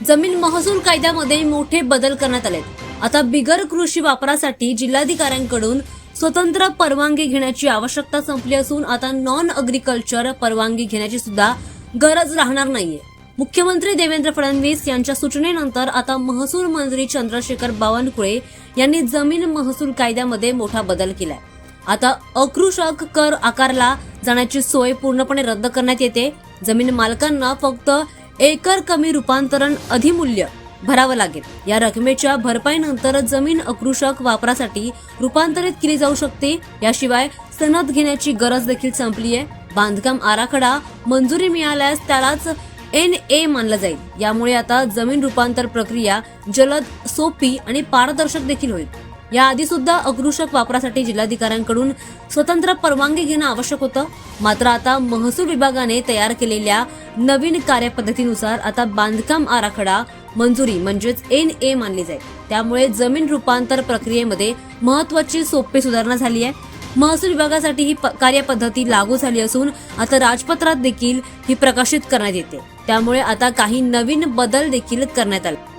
जमीन महसूल कायद्यामध्ये मोठे बदल करण्यात आले। आता बिगर कृषी वापरासाठी जिल्हाधिकाऱ्यांकडून स्वतंत्र परवानगी घेण्याची आवश्यकता संपली असून आता नॉन अग्रिकल्चर परवानगी घेण्याची सुद्धा गरज राहणार नाहीये। मुख्यमंत्री देवेंद्र फडणवीस यांच्या सूचनेनंतर आता महसूल मंत्री चंद्रशेखर बावनकुळे यांनी जमीन महसूल कायद्यामध्ये मोठा बदल केलाय। आता अकृषक कर आकारला जाण्याची सोय पूर्णपणे रद्द करण्यात येते। जमीन मालकांना फक्त एकर कमी रूपांतरण अधिमूल्य भरावं लागेल। या रकमेच्या भरपाईनंतर जमीन अकृषक वापरासाठी रूपांतरित केली जाऊ शकते। याशिवाय सनद घेण्याची गरज देखील संपली आहे। बांधकाम आराखडा मंजुरी मिळाल्यास त्यालाच NA मानलं जाईल। यामुळे आता जमीन रूपांतर प्रक्रिया जलद, सोपी आणि पारदर्शक देखील होईल। याआधी सुद्धा अकृषक वापरासाठी जिल्हाधिकाऱ्यांकडून स्वतंत्र परवानगी घेणं आवश्यक होतं, मात्र आता महसूल विभागाने तयार केलेल्या नवीन कार्यपद्धतीनुसार आता बांधकाम आराखडा मंजुरी म्हणजेच NA मानली जाईल। त्यामुळे जमीन रूपांतर प्रक्रियेमध्ये महत्वाची सोपी सुधारणा झाली आहे। महसूल विभागासाठी ही कार्यपद्धती लागू झाली असून आता राजपत्रात देखील ही प्रकाशित करण्यात येते। त्यामुळे आता काही नवीन बदल देखील करण्यात आले।